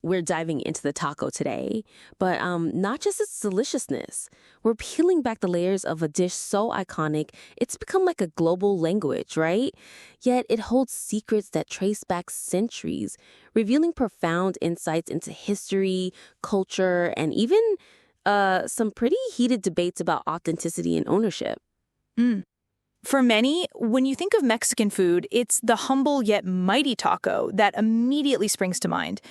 We're diving into the taco today, but not just its deliciousness. We're peeling back the layers of a dish so iconic, it's become like a global language, right? Yet it holds secrets that trace back centuries, revealing profound insights into history, culture, and even some pretty heated debates about authenticity and ownership. Mm. For many, when you think of Mexican food, it's the humble yet mighty taco that immediately springs to mind.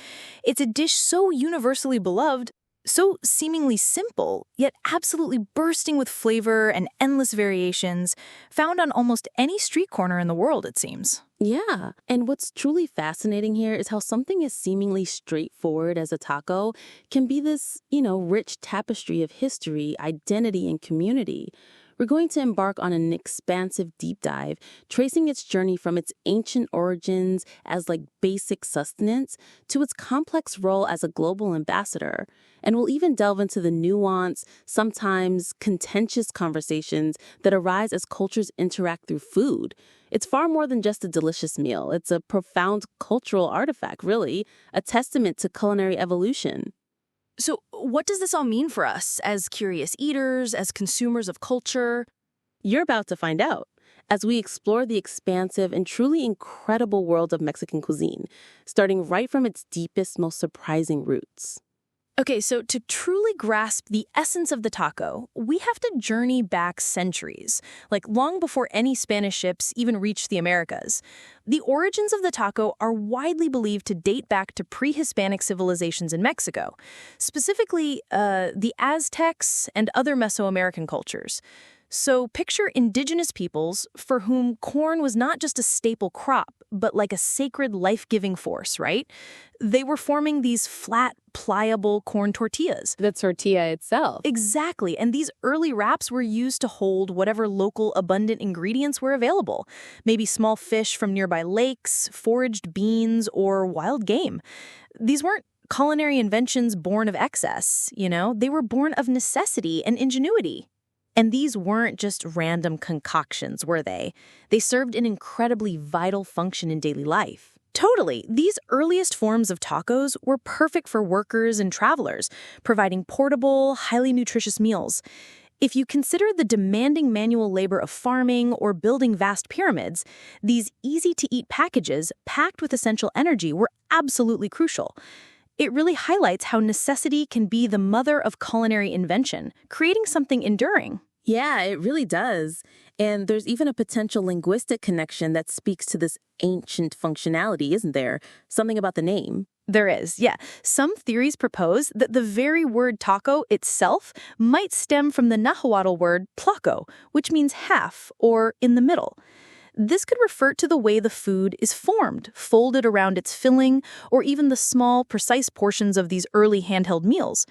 It's a dish so universally beloved, so seemingly simple, yet absolutely bursting with flavor and endless variations, found on almost any street corner in the world, it seems. Yeah, and what's truly fascinating here is how something as seemingly straightforward as a taco can be this, rich tapestry of history, identity, and community. We're going to embark on an expansive deep dive, tracing its journey from its ancient origins as basic sustenance to its complex role as a global ambassador. And we'll even delve into the nuanced, sometimes contentious conversations that arise as cultures interact through food. It's far more than just a delicious meal. It's a profound cultural artifact, really, a testament to culinary evolution. So what does this all mean for us as curious eaters, as consumers of culture? You're about to find out as we explore the expansive and truly incredible world of Mexican cuisine, starting right from its deepest, most surprising roots. Okay, so to truly grasp the essence of the taco, we have to journey back centuries, long before any Spanish ships even reached the Americas. The origins of the taco are widely believed to date back to pre-Hispanic civilizations in Mexico, specifically the Aztecs and other Mesoamerican cultures. So picture indigenous peoples for whom corn was not just a staple crop, but like a sacred life-giving force, right? They were forming these flat, pliable corn tortillas. The tortilla itself. Exactly, and these early wraps were used to hold whatever local abundant ingredients were available. Maybe small fish from nearby lakes, foraged beans, or wild game. These weren't culinary inventions born of excess, They were born of necessity and ingenuity. And these weren't just random concoctions, were they? They served an incredibly vital function in daily life. Totally. These earliest forms of tacos were perfect for workers and travelers, providing portable, highly nutritious meals. If you consider the demanding manual labor of farming or building vast pyramids, these easy-to-eat packages packed with essential energy were absolutely crucial. It really highlights how necessity can be the mother of culinary invention, creating something enduring. Yeah, it really does. And there's even a potential linguistic connection that speaks to this ancient functionality, isn't there? Something about the name. There is, yeah. Some theories propose that the very word taco itself might stem from the Nahuatl word tlaco, which means half or in the middle. This could refer to the way the food is formed, folded around its filling, or even the small, precise portions of these early handheld meals.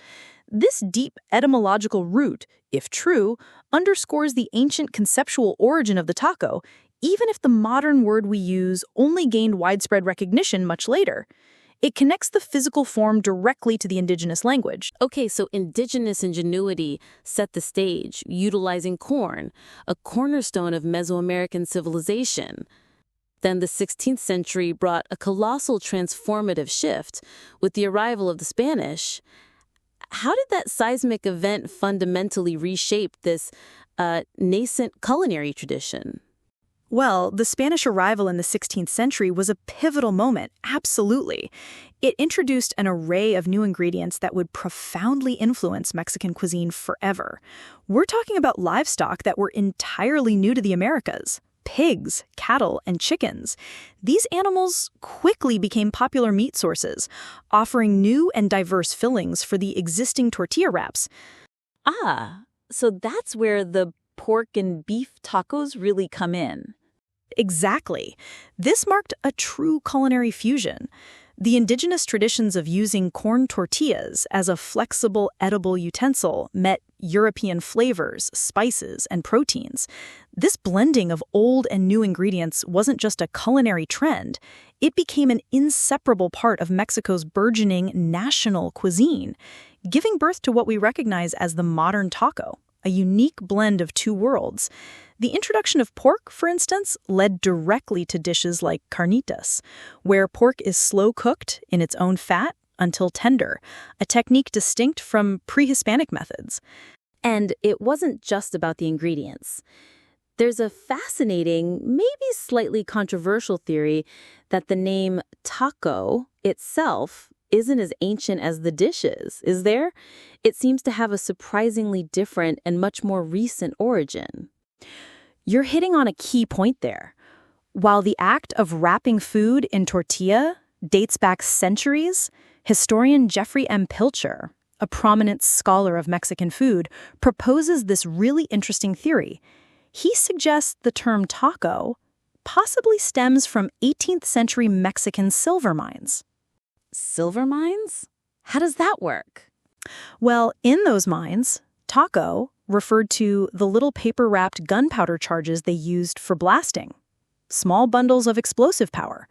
This deep etymological root, if true, underscores the ancient conceptual origin of the taco, even if the modern word we use only gained widespread recognition much later. It connects the physical form directly to the indigenous language. Okay, so indigenous ingenuity set the stage, utilizing corn, a cornerstone of Mesoamerican civilization. Then the 16th century brought a colossal transformative shift with the arrival of the Spanish. How did that seismic event fundamentally reshape this nascent culinary tradition? Well, the Spanish arrival in the 16th century was a pivotal moment, absolutely. It introduced an array of new ingredients that would profoundly influence Mexican cuisine forever. We're talking about livestock that were entirely new to the Americas. Pigs, cattle, and chickens. These animals quickly became popular meat sources, offering new and diverse fillings for the existing tortilla wraps. Ah, so that's where the pork and beef tacos really come in. Exactly. This marked a true culinary fusion. The indigenous traditions of using corn tortillas as a flexible, edible utensil met European flavors, spices, and proteins. This blending of old and new ingredients wasn't just a culinary trend. It became an inseparable part of Mexico's burgeoning national cuisine, giving birth to what we recognize as the modern taco, a unique blend of two worlds. The introduction of pork, for instance, led directly to dishes like carnitas, where pork is slow-cooked in its own fat, until tender, a technique distinct from pre-Hispanic methods. And it wasn't just about the ingredients. There's a fascinating, maybe slightly controversial theory that the name taco itself isn't as ancient as the dishes, is there? It seems to have a surprisingly different and much more recent origin. You're hitting on a key point there. While the act of wrapping food in tortilla dates back centuries, historian Jeffrey M. Pilcher, a prominent scholar of Mexican food, proposes this really interesting theory. He suggests the term taco possibly stems from 18th century Mexican silver mines. Silver mines? How does that work? Well, in those mines, taco referred to the little paper-wrapped gunpowder charges they used for blasting, small bundles of explosive power.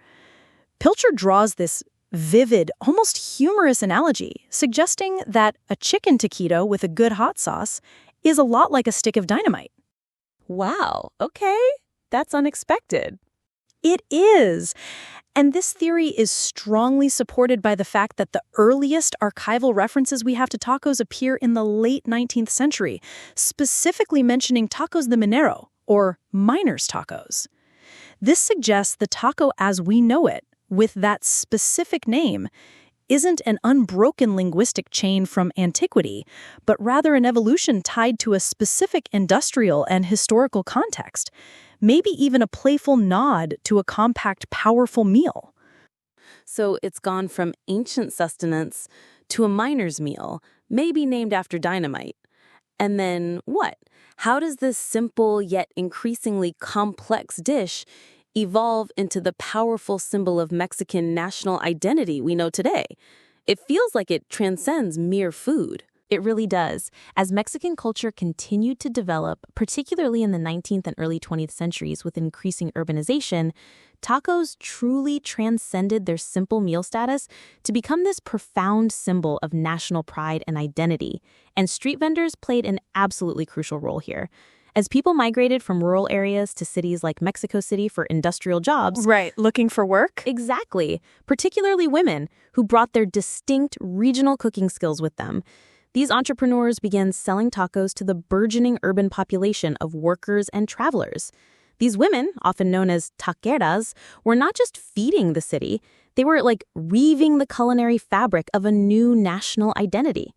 Pilcher draws this vivid, almost humorous analogy, suggesting that a chicken taquito with a good hot sauce is a lot like a stick of dynamite. Wow, okay. That's unexpected. It is. And this theory is strongly supported by the fact that the earliest archival references we have to tacos appear in the late 19th century, specifically mentioning tacos de minero, or miners' tacos. This suggests the taco as we know it, with that specific name, isn't an unbroken linguistic chain from antiquity, but rather an evolution tied to a specific industrial and historical context, maybe even a playful nod to a compact, powerful meal. So it's gone from ancient sustenance to a miner's meal, maybe named after dynamite. And then what? How does this simple yet increasingly complex dish evolve into the powerful symbol of Mexican national identity we know today? It feels like it transcends mere food. It really does. As Mexican culture continued to develop, particularly in the 19th and early 20th centuries with increasing urbanization, tacos truly transcended their simple meal status to become this profound symbol of national pride and identity. And street vendors played an absolutely crucial role here. As people migrated from rural areas to cities like Mexico City for industrial jobs. Right, looking for work? Exactly. Particularly women who brought their distinct regional cooking skills with them. These entrepreneurs began selling tacos to the burgeoning urban population of workers and travelers. These women, often known as taqueras, were not just feeding the city, they were like weaving the culinary fabric of a new national identity.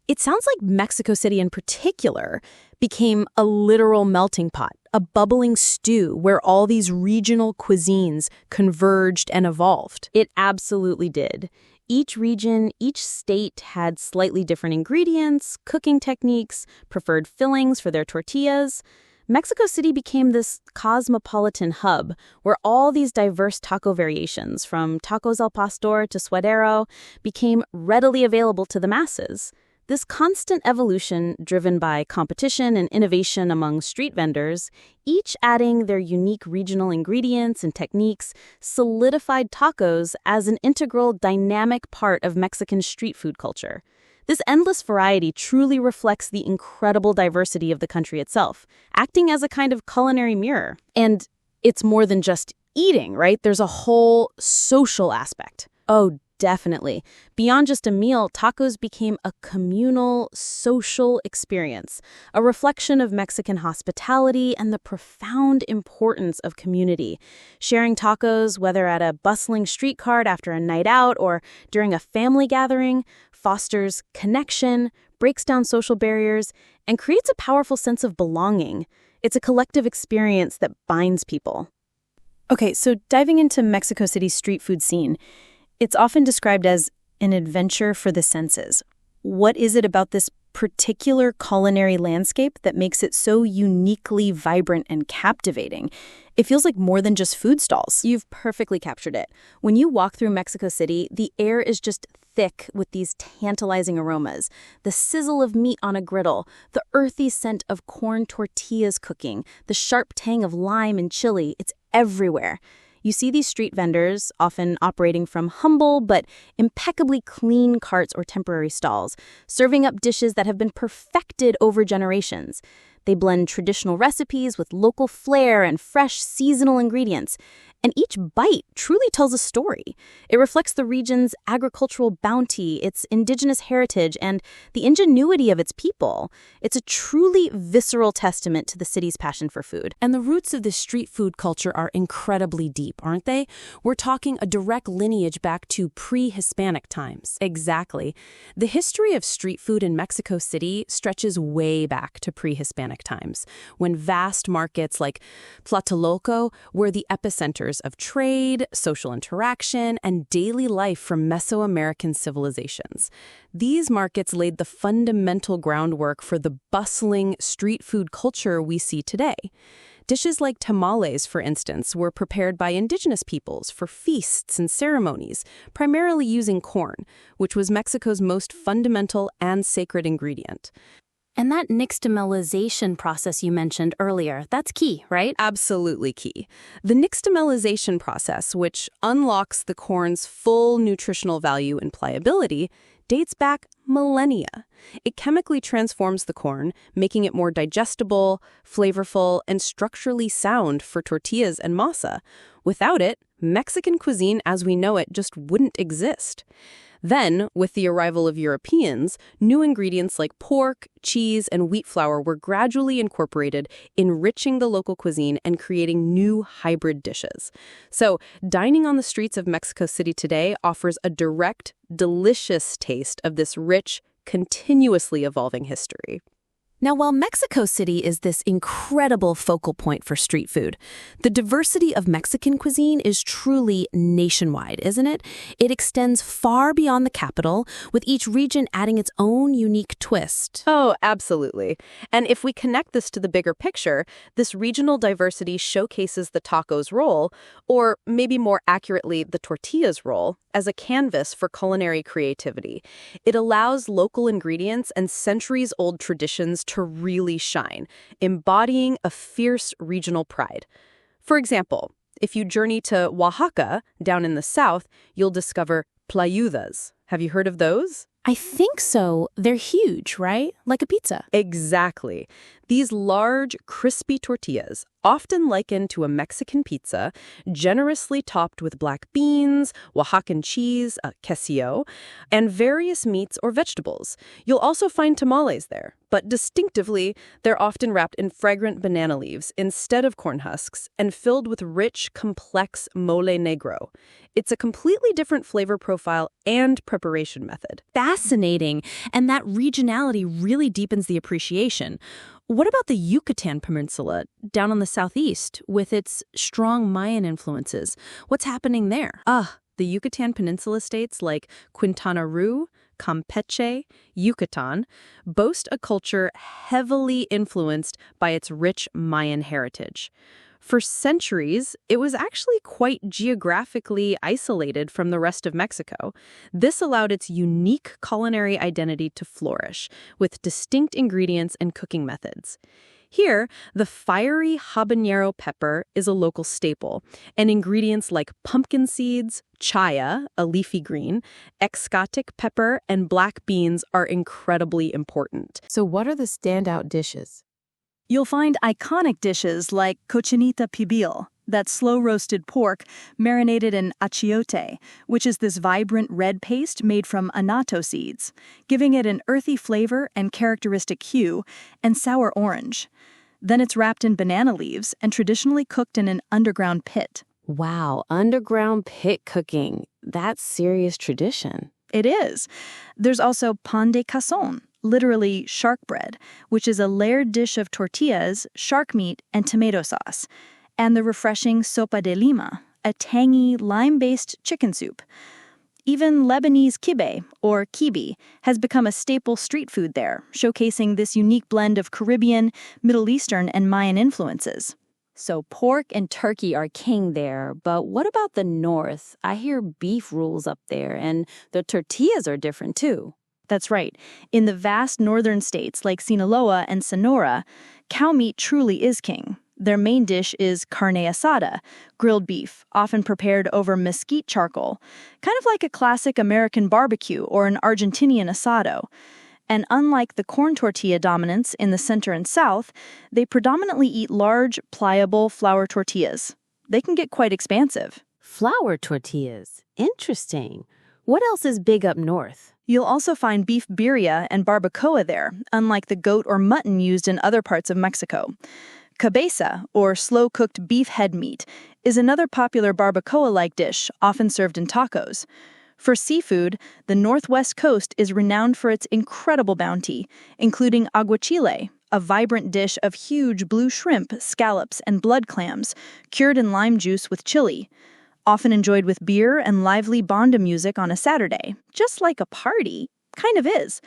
It sounds like Mexico City in particular became a literal melting pot, a bubbling stew where all these regional cuisines converged and evolved. It absolutely did. Each region, each state had slightly different ingredients, cooking techniques, preferred fillings for their tortillas. Mexico City became this cosmopolitan hub where all these diverse taco variations, from tacos al pastor to suadero, became readily available to the masses. This constant evolution, driven by competition and innovation among street vendors, each adding their unique regional ingredients and techniques, solidified tacos as an integral, dynamic part of Mexican street food culture. This endless variety truly reflects the incredible diversity of the country itself, acting as a kind of culinary mirror. And it's more than just eating, right? There's a whole social aspect. Oh, definitely. Beyond just a meal, tacos became a communal, social experience, a reflection of Mexican hospitality and the profound importance of community. Sharing tacos, whether at a bustling street cart after a night out or during a family gathering, fosters connection, breaks down social barriers, and creates a powerful sense of belonging. It's a collective experience that binds people. Okay, so diving into Mexico City's street food scene, it's often described as an adventure for the senses. What is it about this particular culinary landscape that makes it so uniquely vibrant and captivating? It feels like more than just food stalls. You've perfectly captured it. When you walk through Mexico City, the air is just thick with these tantalizing aromas. The sizzle of meat on a griddle, the earthy scent of corn tortillas cooking, the sharp tang of lime and chili, it's everywhere. You see these street vendors, often operating from humble but impeccably clean carts or temporary stalls, serving up dishes that have been perfected over generations. They blend traditional recipes with local flair and fresh seasonal ingredients. And each bite truly tells a story. It reflects the region's agricultural bounty, its indigenous heritage, and the ingenuity of its people. It's a truly visceral testament to the city's passion for food. And the roots of this street food culture are incredibly deep, aren't they? We're talking a direct lineage back to pre-Hispanic times. Exactly. The history of street food in Mexico City stretches way back to pre-Hispanic times, when vast markets like Tlatelolco were the epicenters of trade, social interaction, and daily life for Mesoamerican civilizations. These markets laid the fundamental groundwork for the bustling street food culture we see today. Dishes like tamales, for instance, were prepared by indigenous peoples for feasts and ceremonies, primarily using corn, which was Mexico's most fundamental and sacred ingredient. And that nixtamalization process you mentioned earlier, that's key, right? Absolutely key. The nixtamalization process, which unlocks the corn's full nutritional value and pliability, dates back millennia. It chemically transforms the corn, making it more digestible, flavorful, and structurally sound for tortillas and masa. Without it, Mexican cuisine as we know it just wouldn't exist. Then, with the arrival of Europeans, new ingredients like pork, cheese, and wheat flour were gradually incorporated, enriching the local cuisine and creating new hybrid dishes. So, dining on the streets of Mexico City today offers a direct, delicious taste of this rich, continuously evolving history. Now, while Mexico City is this incredible focal point for street food, the diversity of Mexican cuisine is truly nationwide, isn't it? It extends far beyond the capital, with each region adding its own unique twist. Oh, absolutely. And if we connect this to the bigger picture, this regional diversity showcases the taco's role, or maybe more accurately, the tortilla's role, as a canvas for culinary creativity. It allows local ingredients and centuries-old traditions to really shine, embodying a fierce regional pride. For example, if you journey to Oaxaca, down in the south, you'll discover tlayudas. Have you heard of those? I think so. They're huge, right? Like a pizza. Exactly. These large, crispy tortillas, often likened to a Mexican pizza, generously topped with black beans, Oaxacan cheese, quesillo, and various meats or vegetables. You'll also find tamales there, but distinctively, they're often wrapped in fragrant banana leaves instead of corn husks and filled with rich, complex mole negro. It's a completely different flavor profile and preparation method. Fascinating. And that regionality really deepens the appreciation. What about the Yucatan Peninsula, down on the southeast, with its strong Mayan influences? What's happening there? The Yucatan Peninsula states like Quintana Roo, Campeche, Yucatan boast a culture heavily influenced by its rich Mayan heritage. For centuries, it was actually quite geographically isolated from the rest of Mexico. This allowed its unique culinary identity to flourish, with distinct ingredients and cooking methods. Here, the fiery habanero pepper is a local staple, and ingredients like pumpkin seeds, chaya, a leafy green, exotic pepper, and black beans are incredibly important. So what are the standout dishes? You'll find iconic dishes like cochinita pibil, that's slow-roasted pork marinated in achiote, which is this vibrant red paste made from annatto seeds, giving it an earthy flavor and characteristic hue, and sour orange. Then it's wrapped in banana leaves and traditionally cooked in an underground pit. Wow, underground pit cooking. That's serious tradition. It is. There's also pan de cazón, literally shark bread, which is a layered dish of tortillas, shark meat, and tomato sauce, and the refreshing sopa de lima, a tangy, lime-based chicken soup. Even Lebanese kibbeh, or kibi, has become a staple street food there, showcasing this unique blend of Caribbean, Middle Eastern, and Mayan influences. So pork and turkey are king there, but what about the north? I hear beef rules up there, and the tortillas are different too. That's right. In the vast northern states like Sinaloa and Sonora, cow meat truly is king. Their main dish is carne asada, grilled beef, often prepared over mesquite charcoal, kind of like a classic American barbecue or an Argentinian asado. And unlike the corn tortilla dominance in the center and south, they predominantly eat large, pliable flour tortillas. they can get quite expansive. Flour tortillas. Interesting. What else is big up north? You'll also find beef birria and barbacoa there, unlike the goat or mutton used in other parts of Mexico. Cabeza, or slow-cooked beef head meat, is another popular barbacoa-like dish, often served in tacos. For seafood, the northwest coast is renowned for its incredible bounty, including aguachile, a vibrant dish of huge blue shrimp, scallops, and blood clams, cured in lime juice with chili. Often enjoyed with beer and lively banda music on a Saturday, just like a party. Kind of is.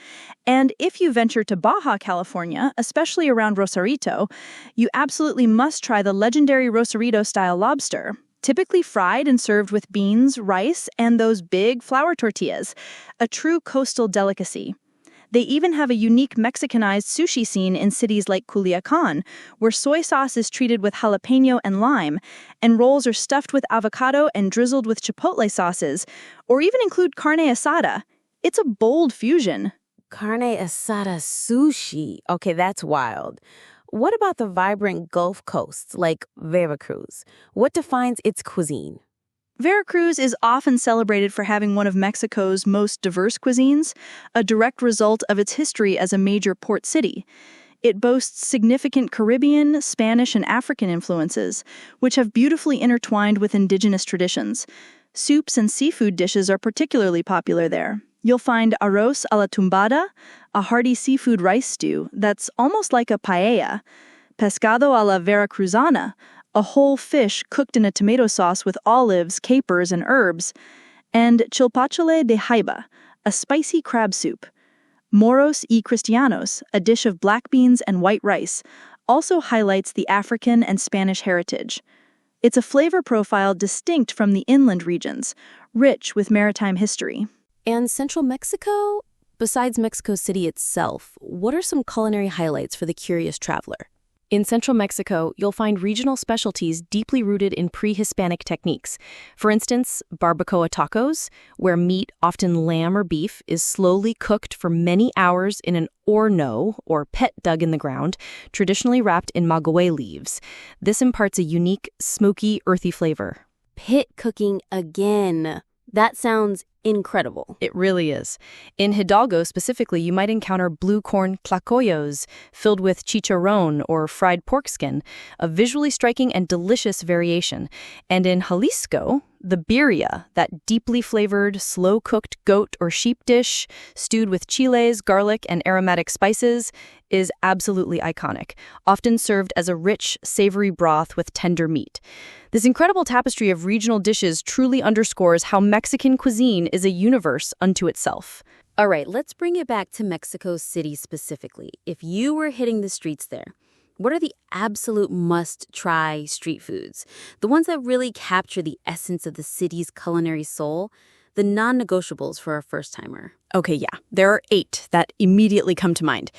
And if you venture to Baja California, especially around Rosarito, you absolutely must try the legendary Rosarito-style lobster, typically fried and served with beans, rice, and those big flour tortillas, a true coastal delicacy. They even have a unique Mexicanized sushi scene in cities like Culiacan, where soy sauce is treated with jalapeno and lime, and rolls are stuffed with avocado and drizzled with chipotle sauces, or even include carne asada. It's a bold fusion. Carne asada sushi. Okay, that's wild. What about the vibrant Gulf coasts like Veracruz? What defines its cuisine? Veracruz is often celebrated for having one of Mexico's most diverse cuisines, a direct result of its history as a major port city. It boasts significant Caribbean, Spanish, and African influences, which have beautifully intertwined with indigenous traditions. Soups and seafood dishes are particularly popular there. You'll find arroz a la tumbada, a hearty seafood rice stew that's almost like a paella, pescado a la veracruzana, a whole fish cooked in a tomato sauce with olives, capers, and herbs, and chilpachole de jaiba, a spicy crab soup. Moros y cristianos, a dish of black beans and white rice, also highlights the African and Spanish heritage. It's a flavor profile distinct from the inland regions, rich with maritime history. And central Mexico? Besides Mexico City itself, what are some culinary highlights for the curious traveler? In central Mexico, you'll find regional specialties deeply rooted in pre-Hispanic techniques. For instance, barbacoa tacos, where meat, often lamb or beef, is slowly cooked for many hours in an horno, or pit dug in the ground, traditionally wrapped in maguey leaves. This imparts a unique, smoky, earthy flavor. Pit cooking again. That sounds incredible. It really is. In Hidalgo specifically, you might encounter blue corn tlacoyos filled with chicharrón or fried pork skin, a visually striking and delicious variation. And in Jalisco, the birria, that deeply flavored, slow-cooked goat or sheep dish, stewed with chiles, garlic, and aromatic spices, is absolutely iconic, often served as a rich, savory broth with tender meat. This incredible tapestry of regional dishes truly underscores how Mexican cuisine is a universe unto itself. All right, let's bring it back to Mexico City specifically. If you were hitting the streets there, what are the absolute must-try street foods? The ones that really capture the essence of the city's culinary soul? The non-negotiables for a first-timer. Okay, yeah. There are 8 that immediately come to mind.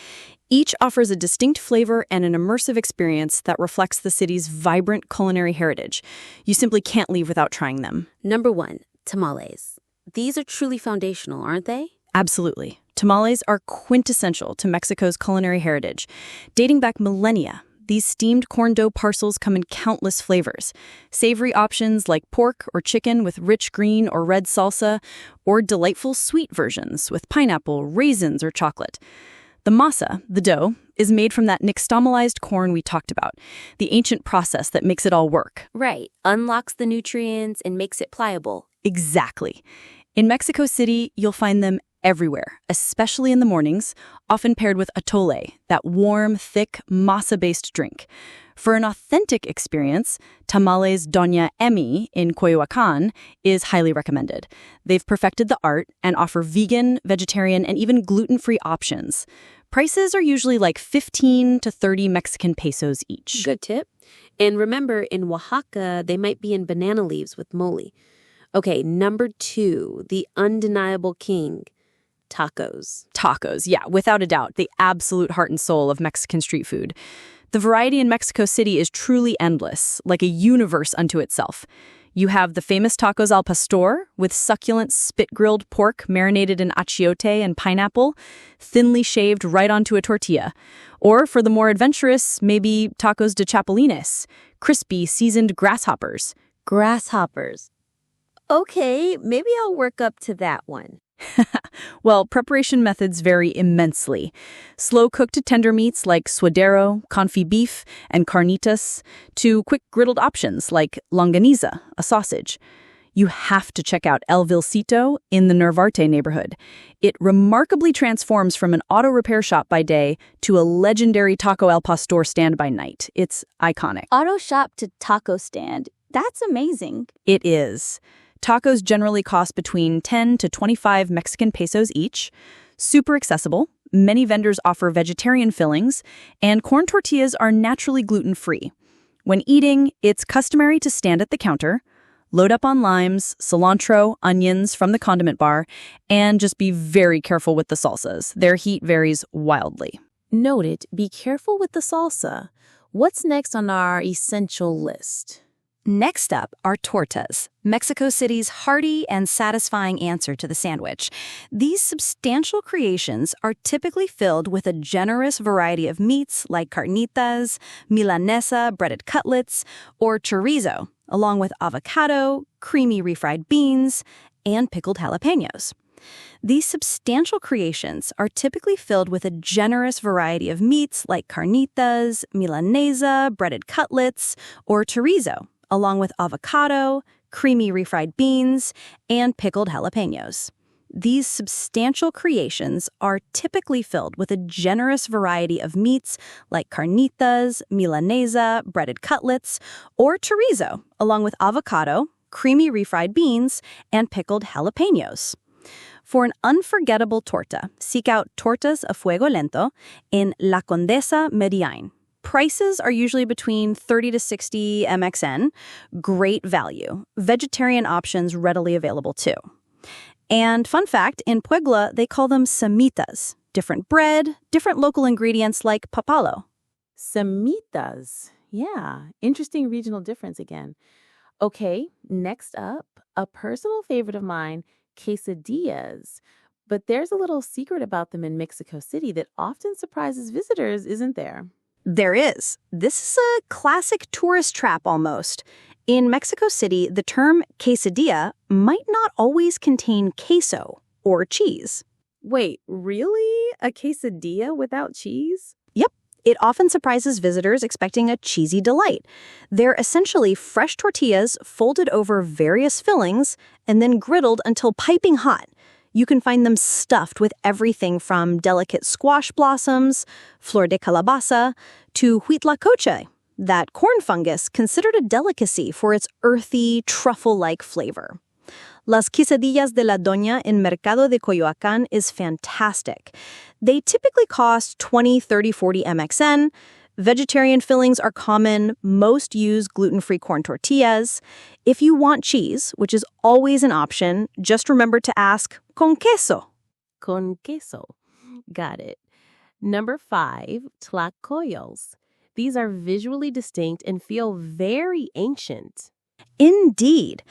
Each offers a distinct flavor and an immersive experience that reflects the city's vibrant culinary heritage. You simply can't leave without trying them. Number 1, tamales. These are truly foundational, aren't they? Absolutely. Tamales are quintessential to Mexico's culinary heritage. Dating back millennia, these steamed corn dough parcels come in countless flavors. Savory options like pork or chicken with rich green or red salsa, or delightful sweet versions with pineapple, raisins, or chocolate. The masa, the dough, is made from that nixtamalized corn we talked about, the ancient process that makes it all work. Right. Unlocks the nutrients and makes it pliable. Exactly. In Mexico City, you'll find them everywhere, especially in the mornings, often paired with atole, that warm, thick, masa-based drink. For an authentic experience, Tamales Doña Emi in Coyoacán is highly recommended. They've perfected the art and offer vegan, vegetarian, and even gluten-free options. Prices are usually like 15 to 30 Mexican pesos each. Good tip. And remember, in Oaxaca, they might be in banana leaves with mole. Okay, number 2, the undeniable king. Tacos. Tacos, yeah, without a doubt, the absolute heart and soul of Mexican street food. The variety in Mexico City is truly endless, like a universe unto itself. You have the famous tacos al pastor, with succulent spit-grilled pork marinated in achiote and pineapple, thinly shaved right onto a tortilla. Or for the more adventurous, maybe tacos de chapulines, crispy, seasoned grasshoppers. Grasshoppers. Okay, maybe I'll work up to that one. Well, preparation methods vary immensely. Slow-cooked to tender meats like suadero, confit beef, and carnitas, to quick griddled options like longaniza, a sausage. You have to check out El Vilcito in the Nervarte neighborhood. It remarkably transforms from an auto repair shop by day to a legendary Taco El Pastor stand by night. It's iconic. Auto shop to taco stand. That's amazing. It is. Tacos generally cost between 10 to 25 Mexican pesos each. Super accessible. Many vendors offer vegetarian fillings, and corn tortillas are naturally gluten-free. When eating, it's customary to stand at the counter, load up on limes, cilantro, onions from the condiment bar, and just be very careful with the salsas. Their heat varies wildly. Noted, be careful with the salsa. What's next on our essential list? Next up are tortas, Mexico City's hearty and satisfying answer to the sandwich. These substantial creations are typically filled with a generous variety of meats like carnitas, milanesa, breaded cutlets, or chorizo, along with avocado, creamy refried beans, and pickled jalapenos. These substantial creations are typically filled with a generous variety of meats like carnitas, milanesa, breaded cutlets, or chorizo, along with avocado, creamy refried beans, and pickled jalapenos. These substantial creations are typically filled with a generous variety of meats like carnitas, milanesa, breaded cutlets, or chorizo, along with avocado, creamy refried beans, and pickled jalapenos. For an unforgettable torta, seek out Tortas a Fuego Lento in La Condesa, Medellín. Prices are usually between 30 to 60 MXN. Great value. Vegetarian options readily available too. And fun fact, in Puebla, they call them semitas. Different bread, different local ingredients like papalo. Semitas. Yeah, interesting regional difference again. Okay, next up, a personal favorite of mine, quesadillas. But there's a little secret about them in Mexico City that often surprises visitors, isn't there? There is. This is a classic tourist trap almost. In Mexico City, the term quesadilla might not always contain queso or cheese. Wait, really? A quesadilla without cheese? Yep. It often surprises visitors expecting a cheesy delight. They're essentially fresh tortillas folded over various fillings and then griddled until piping hot. You can find them stuffed with everything from delicate squash blossoms, flor de calabaza, to huitlacoche, that corn fungus considered a delicacy for its earthy, truffle-like flavor. Las quesadillas de la Doña in Mercado de Coyoacán is fantastic. They typically cost 20, 30, 40 MXN. Vegetarian fillings are common. Most use gluten-free corn tortillas. If you want cheese, which is always an option, just remember to ask con queso. Con queso. Got it. Number 5, tlacoyos. These are visually distinct and feel very ancient. Indeed.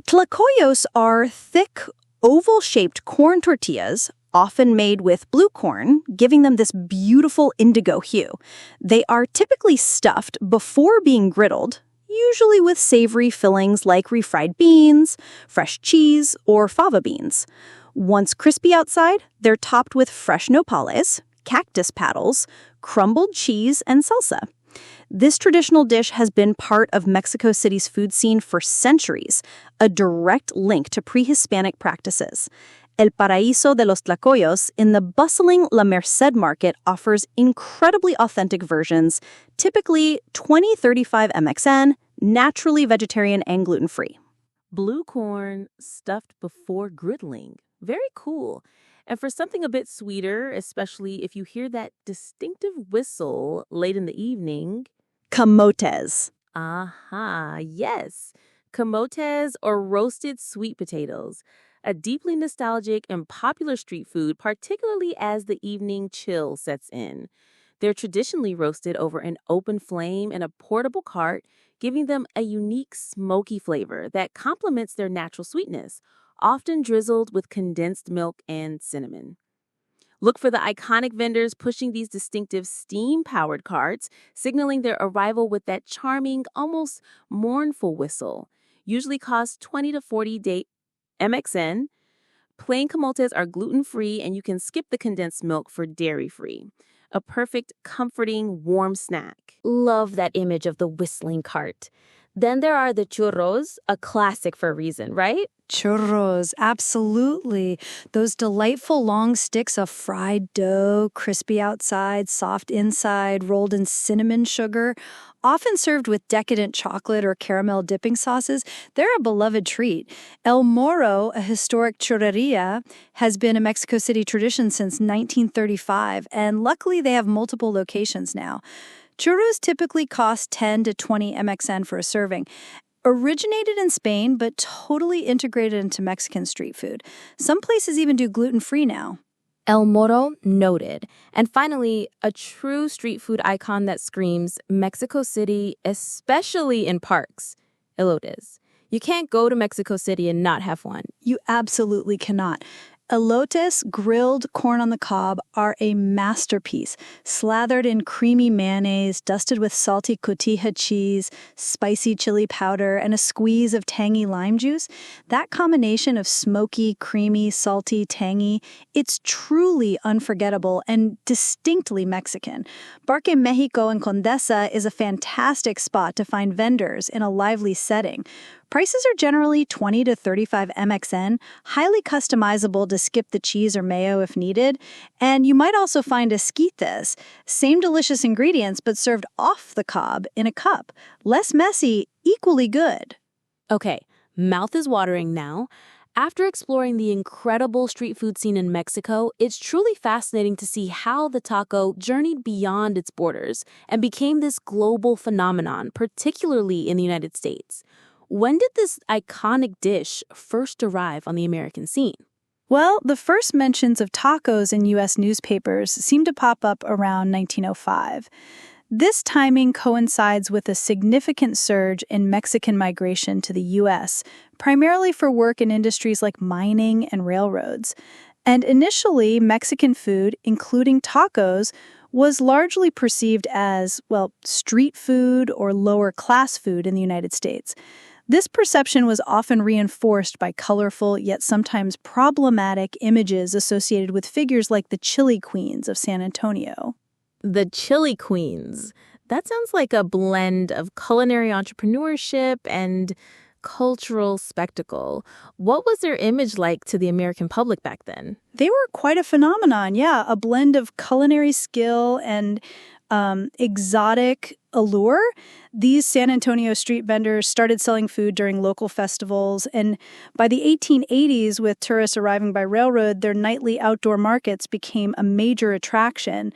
Tlacoyos are thick, oval-shaped corn tortillas, often made with blue corn, giving them this beautiful indigo hue. They are typically stuffed before being griddled, usually with savory fillings like refried beans, fresh cheese, or fava beans. Once crispy outside, they're topped with fresh nopales, cactus paddles, crumbled cheese, and salsa. This traditional dish has been part of Mexico City's food scene for centuries, a direct link to pre-Hispanic practices. El Paraíso de los Tlacoyos in the bustling La Merced market offers incredibly authentic versions, typically 20-35 MXN, naturally vegetarian and gluten-free. Blue corn stuffed before griddling. Very cool. And for something a bit sweeter, especially if you hear that distinctive whistle late in the evening. Camotes. Aha, yes. Camotes or roasted sweet potatoes. A deeply nostalgic and popular street food, particularly as the evening chill sets in. They're traditionally roasted over an open flame in a portable cart, giving them a unique smoky flavor that complements their natural sweetness, often drizzled with condensed milk and cinnamon. Look for the iconic vendors pushing these distinctive steam-powered carts, signaling their arrival with that charming, almost mournful whistle. Usually costs 20 to 40 MXN. Plain camotes are gluten-free, and you can skip the condensed milk for dairy-free. A perfect, comforting, warm snack. Love that image of the whistling cart. Then there are the churros, a classic for a reason, right? Churros, absolutely. Those delightful long sticks of fried dough, crispy outside, soft inside, rolled in cinnamon sugar, often served with decadent chocolate or caramel dipping sauces. They're a beloved treat. El Moro, a historic churreria, has been a Mexico City tradition since 1935, and luckily they have multiple locations now. Churros typically cost 10 to 20 MXN for a serving. Originated in Spain, but totally integrated into Mexican street food. Some places even do gluten-free now. El Moro, noted. And finally, a true street food icon that screams Mexico City, especially in parks, elotes. You can't go to Mexico City and not have one. You absolutely cannot. Elotes, grilled corn on the cob, are a masterpiece, slathered in creamy mayonnaise, dusted with salty cotija cheese, spicy chili powder, and a squeeze of tangy lime juice. That combination of smoky, creamy, salty, tangy, it's truly unforgettable and distinctly Mexican. Parque Mexico in Condesa is a fantastic spot to find vendors in a lively setting. Prices are generally 20 to 35 MXN, highly customizable to skip the cheese or mayo if needed. And you might also find esquites, same delicious ingredients but served off the cob in a cup. Less messy, equally good. Okay, mouth is watering now. After exploring the incredible street food scene in Mexico, it's truly fascinating to see how the taco journeyed beyond its borders and became this global phenomenon, particularly in the United States. When did this iconic dish first arrive on the American scene? Well, the first mentions of tacos in U.S. newspapers seem to pop up around 1905. This timing coincides with a significant surge in Mexican migration to the U.S., primarily for work in industries like mining and railroads. And initially, Mexican food, including tacos, was largely perceived as, well, street food or lower-class food in the United States. This perception was often reinforced by colorful yet sometimes problematic images associated with figures like the Chili Queens of San Antonio. The Chili Queens. That sounds like a blend of culinary entrepreneurship and cultural spectacle. What was their image like to the American public back then? They were quite a phenomenon, yeah, a blend of culinary skill and exotic allure. These San Antonio street vendors started selling food during local festivals, and by the 1880s, with tourists arriving by railroad, their nightly outdoor markets became a major attraction.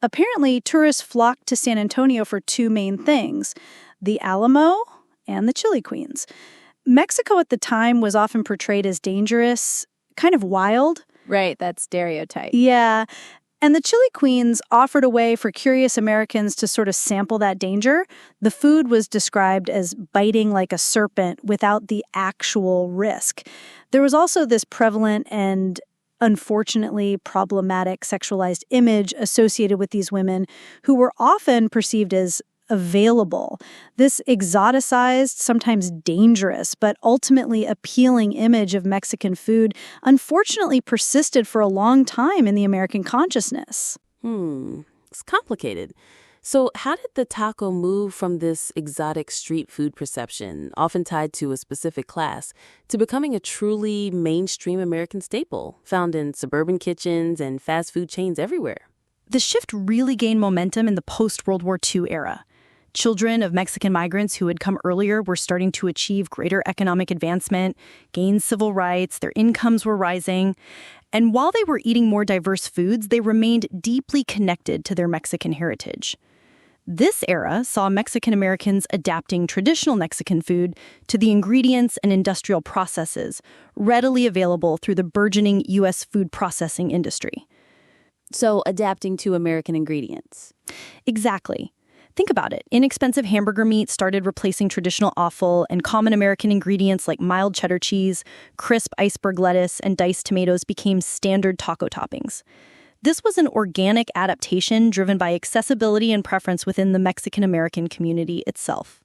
Apparently, tourists flocked to San Antonio for two main things: the Alamo and the Chili Queens. Mexico at the time was often portrayed as dangerous, kind of wild. Right, that stereotype. Yeah. And the Chili Queens offered a way for curious Americans to sort of sample that danger. The food was described as biting like a serpent without the actual risk. There was also this prevalent and unfortunately problematic sexualized image associated with these women who were often perceived as available. This exoticized, sometimes dangerous, but ultimately appealing image of Mexican food unfortunately persisted for a long time in the American consciousness. It's complicated. So how did the taco move from this exotic street food perception, often tied to a specific class, to becoming a truly mainstream American staple, found in suburban kitchens and fast food chains everywhere? The shift really gained momentum in the post-World War II era. Children of Mexican migrants who had come earlier were starting to achieve greater economic advancement, gain civil rights, their incomes were rising. And while they were eating more diverse foods, they remained deeply connected to their Mexican heritage. This era saw Mexican Americans adapting traditional Mexican food to the ingredients and industrial processes readily available through the burgeoning U.S. food processing industry. So adapting to American ingredients. Exactly. Think about it. Inexpensive hamburger meat started replacing traditional offal, and common American ingredients like mild cheddar cheese, crisp iceberg lettuce, and diced tomatoes became standard taco toppings. This was an organic adaptation driven by accessibility and preference within the Mexican-American community itself.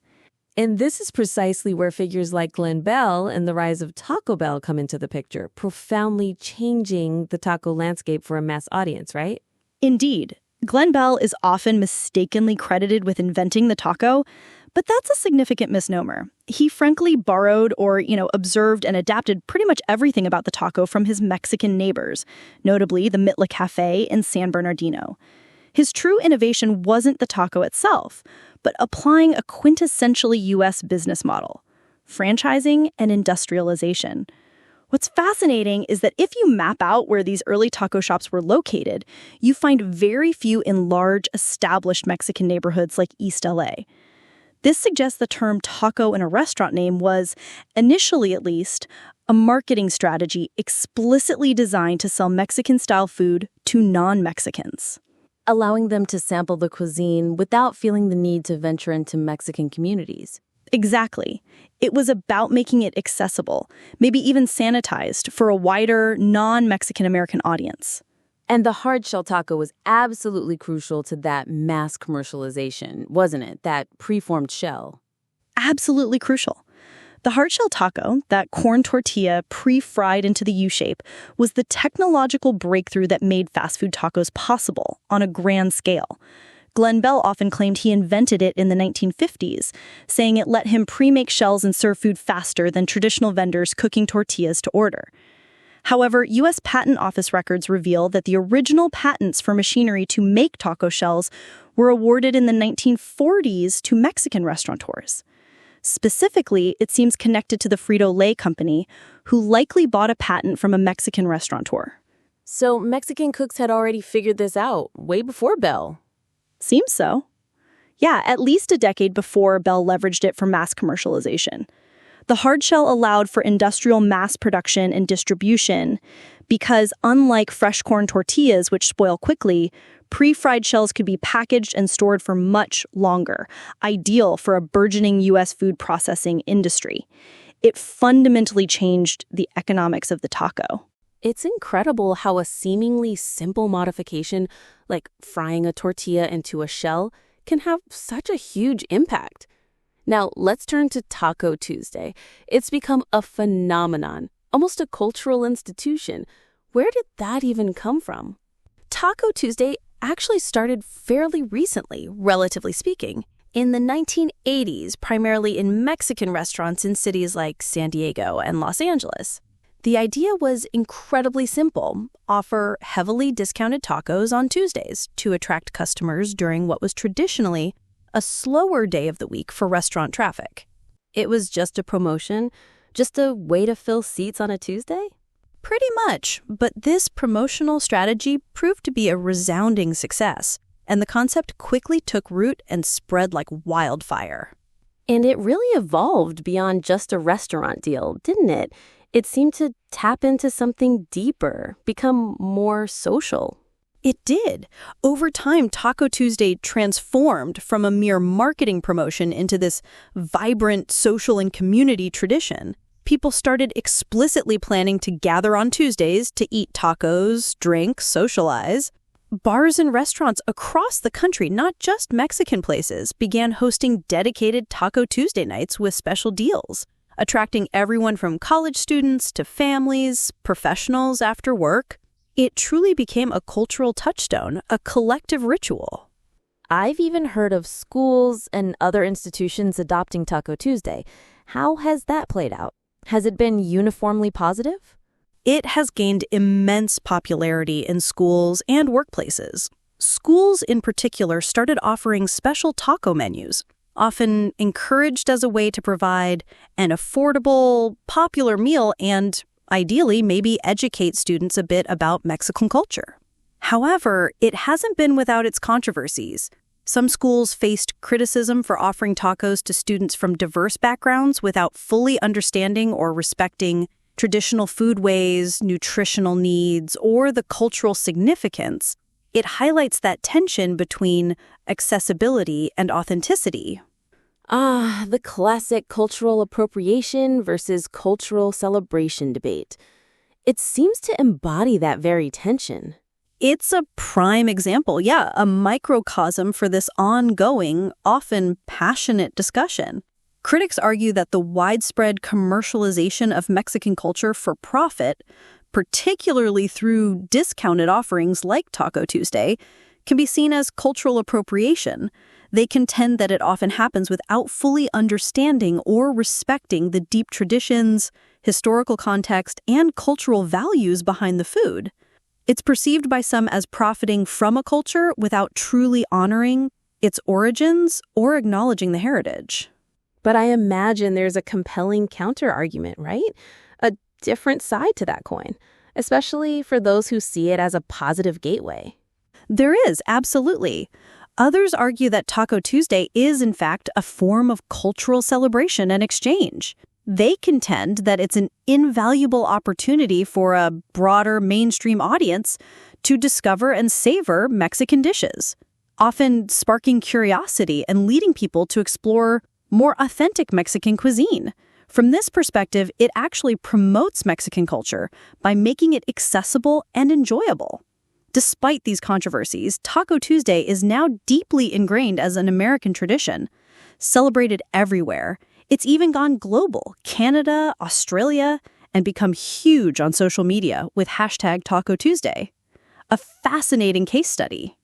And this is precisely where figures like Glenn Bell and the rise of Taco Bell come into the picture, profoundly changing the taco landscape for a mass audience, right? Indeed. Glenn Bell is often mistakenly credited with inventing the taco, but that's a significant misnomer. He frankly borrowed or, observed and adapted pretty much everything about the taco from his Mexican neighbors, notably the Mitla Cafe in San Bernardino. His true innovation wasn't the taco itself, but applying a quintessentially U.S. business model, franchising and industrialization. What's fascinating is that if you map out where these early taco shops were located, you find very few in large, established Mexican neighborhoods like East LA. This suggests the term taco in a restaurant name was, initially at least, a marketing strategy explicitly designed to sell Mexican-style food to non-Mexicans. Allowing them to sample the cuisine without feeling the need to venture into Mexican communities. Exactly. It was about making it accessible, maybe even sanitized for a wider, non-Mexican-American audience. And the hard shell taco was absolutely crucial to that mass commercialization, wasn't it? That preformed shell. Absolutely crucial. The hard shell taco, that corn tortilla pre-fried into the U-shape, was the technological breakthrough that made fast food tacos possible on a grand scale. Glenn Bell often claimed he invented it in the 1950s, saying it let him pre-make shells and serve food faster than traditional vendors cooking tortillas to order. However, U.S. Patent Office records reveal that the original patents for machinery to make taco shells were awarded in the 1940s to Mexican restaurateurs. Specifically, it seems connected to the Frito-Lay company, who likely bought a patent from a Mexican restaurateur. So Mexican cooks had already figured this out way before Bell. Seems so. Yeah, at least a decade before Bell leveraged it for mass commercialization. The hard shell allowed for industrial mass production and distribution because, unlike fresh corn tortillas, which spoil quickly, pre-fried shells could be packaged and stored for much longer, ideal for a burgeoning U.S. food processing industry. It fundamentally changed the economics of the taco. It's incredible how a seemingly simple modification, like frying a tortilla into a shell, can have such a huge impact. Now, let's turn to Taco Tuesday. It's become a phenomenon, almost a cultural institution. Where did that even come from? Taco Tuesday actually started fairly recently, relatively speaking, in the 1980s, primarily in Mexican restaurants in cities like San Diego and Los Angeles. The idea was incredibly simple: offer heavily discounted tacos on Tuesdays to attract customers during what was traditionally a slower day of the week for restaurant traffic. It was just a promotion, just a way to fill seats on a Tuesday? Pretty much, but this promotional strategy proved to be a resounding success, and the concept quickly took root and spread like wildfire. And it really evolved beyond just a restaurant deal, didn't it? It seemed to tap into something deeper, become more social. It did. Over time, Taco Tuesday transformed from a mere marketing promotion into this vibrant social and community tradition. People started explicitly planning to gather on Tuesdays to eat tacos, drink, socialize. Bars and restaurants across the country, not just Mexican places, began hosting dedicated Taco Tuesday nights with special deals, attracting everyone from college students to families, professionals after work. It truly became a cultural touchstone, a collective ritual. I've even heard of schools and other institutions adopting Taco Tuesday. How has that played out? Has it been uniformly positive? It has gained immense popularity in schools and workplaces. Schools in particular started offering special taco menus, often encouraged as a way to provide an affordable, popular meal and, ideally, maybe educate students a bit about Mexican culture. However, it hasn't been without its controversies. Some schools faced criticism for offering tacos to students from diverse backgrounds without fully understanding or respecting traditional foodways, nutritional needs, or the cultural significance. It highlights that tension between accessibility and authenticity. Ah, the classic cultural appropriation versus cultural celebration debate. It seems to embody that very tension. It's a prime example, a microcosm for this ongoing, often passionate discussion. Critics argue that the widespread commercialization of Mexican culture for profit, particularly through discounted offerings like Taco Tuesday, can be seen as cultural appropriation. They contend that it often happens without fully understanding or respecting the deep traditions, historical context, and cultural values behind the food. It's perceived by some as profiting from a culture without truly honoring its origins or acknowledging the heritage. But I imagine there's a compelling counter-argument, right? A different side to that coin, especially for those who see it as a positive gateway. There is, absolutely. Others argue that Taco Tuesday is, in fact, a form of cultural celebration and exchange. They contend that it's an invaluable opportunity for a broader mainstream audience to discover and savor Mexican dishes, often sparking curiosity and leading people to explore more authentic Mexican cuisine. From this perspective, it actually promotes Mexican culture by making it accessible and enjoyable. Despite these controversies, Taco Tuesday is now deeply ingrained as an American tradition, celebrated everywhere. It's even gone global, Canada, Australia, and become huge on social media with #Taco Tuesday. A fascinating case study.